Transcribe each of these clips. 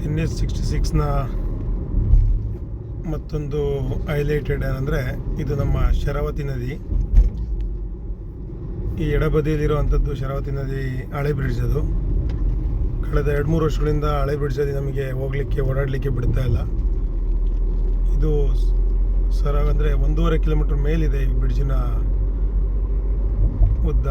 NH66ನ ಮತ್ತೊಂದು ಹೈಲೈಟೆಡ್ ಏನಂದರೆ ಇದು ನಮ್ಮ ಶರಾವತಿ ನದಿ. ಈ ಎಡಬದಿಯಲ್ಲಿರುವಂಥದ್ದು ಶರಾವತಿ ನದಿ ಹಳೆ ಬ್ರಿಡ್ಜ್. ಅದು ಕಳೆದ 2-3 ವರ್ಷಗಳಿಂದ ಹಳೆ ಬ್ರಿಡ್ಜಲ್ಲಿ ನಮಗೆ ಓಡಾಡಲಿಕ್ಕೆ ಬಿಡ್ತಾ ಇಲ್ಲ. ಇದು ಅಂದರೆ 1.5 ಕಿಲೋಮೀಟರ್ ಮೇಲಿದೆ ಈ ಬ್ರಿಡ್ಜಿನ ಉದ್ದ.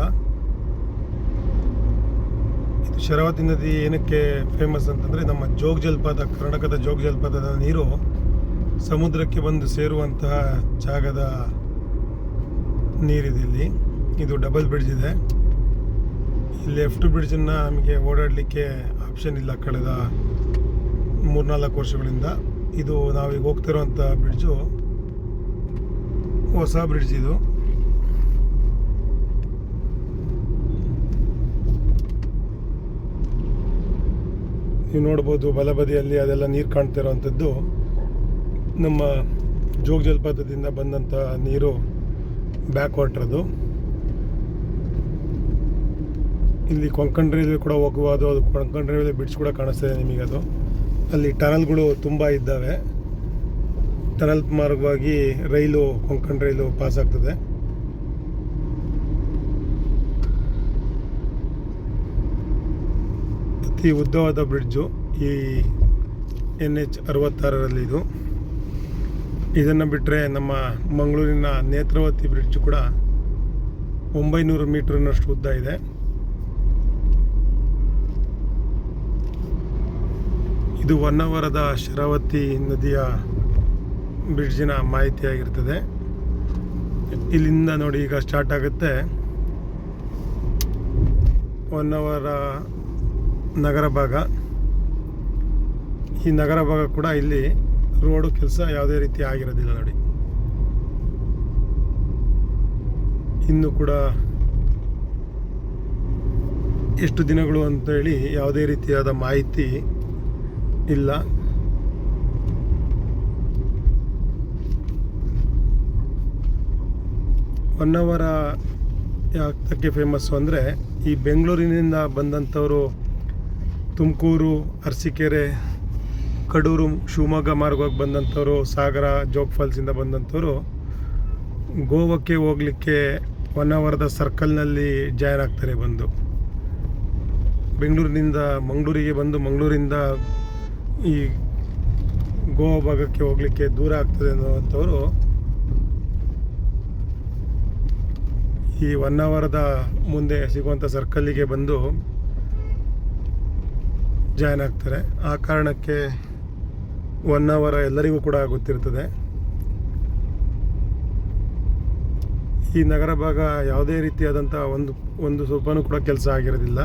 ಇದು ಶರಾವತಿ ನದಿ ಏನಕ್ಕೆ ಫೇಮಸ್ ಅಂತಂದರೆ ನಮ್ಮ ಜೋಗ ಜಲಪಾತ, ಕರ್ನಾಟಕದ ಜೋಗ ಜಲಪಾತದ ನೀರು ಸಮುದ್ರಕ್ಕೆ ಬಂದು ಸೇರುವಂತಹ ಜಾಗದ ನೀರಿದೆ ಇಲ್ಲಿ. ಇದು ಡಬಲ್ ಬ್ರಿಡ್ಜ್ ಇದೆ. ಈ ಲೆಫ್ಟ್ ಬ್ರಿಡ್ಜನ್ನು ನಮಗೆ ಓಡಾಡಲಿಕ್ಕೆ ಆಪ್ಷನ್ ಇಲ್ಲ ಕಳೆದ 3-4 ವರ್ಷಗಳಿಂದ. ಇದು ನಾವೀಗ ಹೋಗ್ತಿರೋಂಥ ಬ್ರಿಡ್ಜು ಹೊಸ ಬ್ರಿಡ್ಜ್. ಇದು ನೀವು ನೋಡ್ಬೋದು ಬಲಬದಿಯಲ್ಲಿ ಅದೆಲ್ಲ ನೀರು ಕಾಣ್ತಿರೋವಂಥದ್ದು ನಮ್ಮ ಜೋಗ ಜಲಪಾತದಿಂದ ಬಂದಂಥ ನೀರು, ಬ್ಯಾಕ್ ವಾಟರ್. ಅದು ಇಲ್ಲಿ ಕೊಂಕಣ್ ರೈಲ್ವೆ ಕೂಡ ಹೋಗುವುದು, ಅದು ಕೊಂಕಣ್ ರೈಲ್ವೆ ಬ್ರಿಡ್ಜ್ ಕೂಡ ಕಾಣಿಸ್ತಿದೆ ನಿಮಗೆ. ಅದು ಅಲ್ಲಿ ಟನಲ್ಗಳು ತುಂಬ ಇದ್ದಾವೆ. ಟನಲ್ ಮಾರ್ಗವಾಗಿ ರೈಲು, ಕೊಂಕಣ್ ರೈಲು ಪಾಸ್ ಆಗ್ತದೆ. ಅತಿ ಉದ್ದವಾದ ಬ್ರಿಡ್ಜು ಈ NH66ರಲ್ಲಿ ಇದು. ಇದನ್ನು ಬಿಟ್ಟರೆ ನಮ್ಮ ಮಂಗಳೂರಿನ ನೇತ್ರಾವತಿ ಬ್ರಿಡ್ಜ್ ಕೂಡ 900 ಮೀಟರ್ನಷ್ಟು ಉದ್ದ ಇದೆ. ಇದು ಹೊನ್ನಾವರದ ಶರಾವತಿ ನದಿಯ ಬ್ರಿಡ್ಜಿನ ಮಾಹಿತಿಯಾಗಿರ್ತದೆ. ಇಲ್ಲಿಂದ ನೋಡಿ ಈಗ ಸ್ಟಾರ್ಟ್ ಆಗುತ್ತೆ ಹೊನ್ನಾವರ ನಗರ ಭಾಗ. ಈ ನಗರ ಭಾಗ ಕೂಡ ಇಲ್ಲಿ ರೋಡು ಕೆಲಸ ಯಾವುದೇ ರೀತಿ ಆಗಿರೋದಿಲ್ಲ ನೋಡಿ. ಇನ್ನು ಕೂಡ ಎಷ್ಟು ದಿನಗಳು ಅಂತೇಳಿ ಯಾವುದೇ ರೀತಿಯಾದ ಮಾಹಿತಿ ಇಲ್ಲ. ಹೊನ್ನಾವರ ಯಾಕೆ ಫೇಮಸ್ಸು ಅಂದರೆ ಈ ಬೆಂಗಳೂರಿನಿಂದ ಬಂದಂಥವರು ತುಮಕೂರು, ಅರಸೀಕೆರೆ, ಕಡೂರು, ಶಿವಮೊಗ್ಗ ಮಾರ್ಗವಾಗಿ ಬಂದಂಥವ್ರು, ಸಾಗರ, ಜೋಗ ಫಾಲ್ಸಿಂದ ಬಂದಂಥವ್ರು ಗೋವಾಕ್ಕೆ ಹೋಗಲಿಕ್ಕೆ ಹೊನ್ನಾವರದ ಸರ್ಕಲ್ನಲ್ಲಿ ಜಾಯ್ನ್ ಆಗ್ತಾರೆ. ಬಂದು ಬೆಂಗಳೂರಿನಿಂದ ಮಂಗಳೂರಿಗೆ ಬಂದು ಮಂಗಳೂರಿಂದ ಈ ಗೋವಾ ಭಾಗಕ್ಕೆ ಹೋಗಲಿಕ್ಕೆ ದೂರ ಆಗ್ತದೆ ಅನ್ನುವಂಥವ್ರು ಈ ಹೊನ್ನಾವರದ ಮುಂದೆ ಸಿಗುವಂಥ ಸರ್ಕಲ್ಲಿಗೆ ಬಂದು ಜಾಯ್ನ್ ಆಗ್ತಾರೆ. ಆ ಕಾರಣಕ್ಕೆ ಹೊನ್ನಾವರ ಎಲ್ಲರಿಗೂ ಕೂಡ ಗೊತ್ತಿರ್ತದೆ. ಈ ನಗರ ಭಾಗ ಯಾವುದೇ ರೀತಿಯಾದಂಥ ಒಂದು ಸ್ವಲ್ಪನೂ ಕೂಡ ಕೆಲಸ ಆಗಿರೋದಿಲ್ಲ.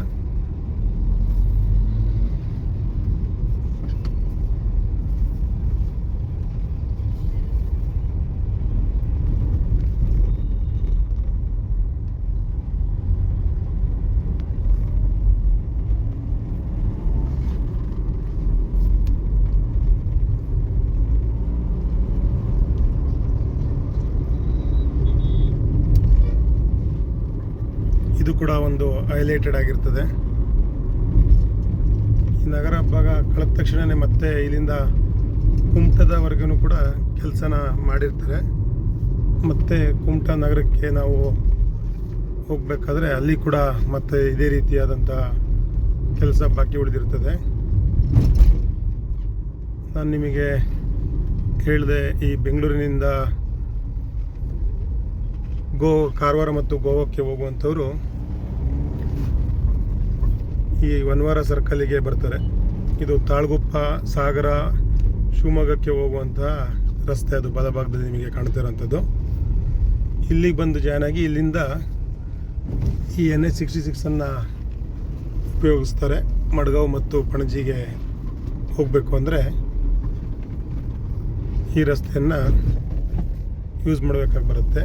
ಇದು ಕೂಡ ಒಂದು ಹೈಲೈಟೆಡ್ ಆಗಿರ್ತದೆ. ಈ ನಗರ ಭಾಗ ಕಳೆದ ತಕ್ಷಣವೇ ಮತ್ತೆ ಇಲ್ಲಿಂದ ಕುಮಟದವರೆಗೂ ಕೂಡ ಕೆಲಸನ ಮಾಡಿರ್ತಾರೆ. ಮತ್ತು ಕುಮಟ ನಗರಕ್ಕೆ ನಾವು ಹೋಗಬೇಕಾದ್ರೆ ಅಲ್ಲಿ ಕೂಡ ಮತ್ತೆ ಇದೇ ರೀತಿಯಾದಂಥ ಕೆಲಸ ಬಾಕಿ ಉಳಿದಿರ್ತದೆ. ನಾನು ನಿಮಗೆ ಹೇಳಿದೆ, ಈ ಬೆಂಗಳೂರಿನಿಂದ ಕಾರವಾರ ಮತ್ತು ಗೋವಾಕ್ಕೆ ಹೋಗುವಂಥವ್ರು ಈ ಹೊನ್ನಾವರ ಸರ್ಕಲ್ಲಿಗೆ ಬರ್ತಾರೆ. ಇದು ತಾಳಗುಪ್ಪ, ಸಾಗರ, ಶಿವಮೊಗ್ಗಕ್ಕೆ ಹೋಗುವಂಥ ರಸ್ತೆ. ಅದು ಬಲಭಾಗದಲ್ಲಿ ನಿಮಗೆ ಕಾಣ್ತಿರೋಂಥದ್ದು. ಇಲ್ಲಿಗೆ ಬಂದು ಜಾಯ್ನ್ ಆಗಿ ಇಲ್ಲಿಂದ ಈ NH66 ಉಪಯೋಗಿಸ್ತಾರೆ. ಮಡ್ಗಾಂವ್ ಮತ್ತು ಪಣಜಿಗೆ ಹೋಗಬೇಕು ಅಂದರೆ ಈ ರಸ್ತೆಯನ್ನು ಯೂಸ್ ಮಾಡಬೇಕಾಗಿ ಬರುತ್ತೆ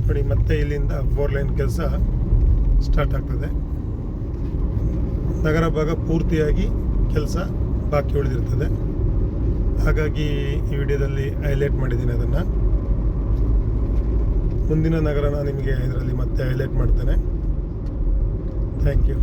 ನೋಡಿ. ಮತ್ತೆ ಇಲ್ಲಿಂದ 4 ಲೈನ್ ಕೆಲಸ ಸ್ಟಾರ್ಟ್ ಆಗ್ತದೆ. ನಗರ ಭಾಗ ಪೂರ್ತಿಯಾಗಿ ಕೆಲಸ ಬಾಕಿ ಉಳಿದಿರ್ತದೆ. ಹಾಗಾಗಿ ಈ ವಿಡಿಯೋದಲ್ಲಿ ಹೈಲೈಟ್ ಮಾಡಿದ್ದೀನಿ ಅದನ್ನು. ಮುಂದಿನ ನಗರನ ನಿಮಗೆ ಇದರಲ್ಲಿ ಮತ್ತೆ ಹೈಲೈಟ್ ಮಾಡ್ತೇನೆ. Thank you.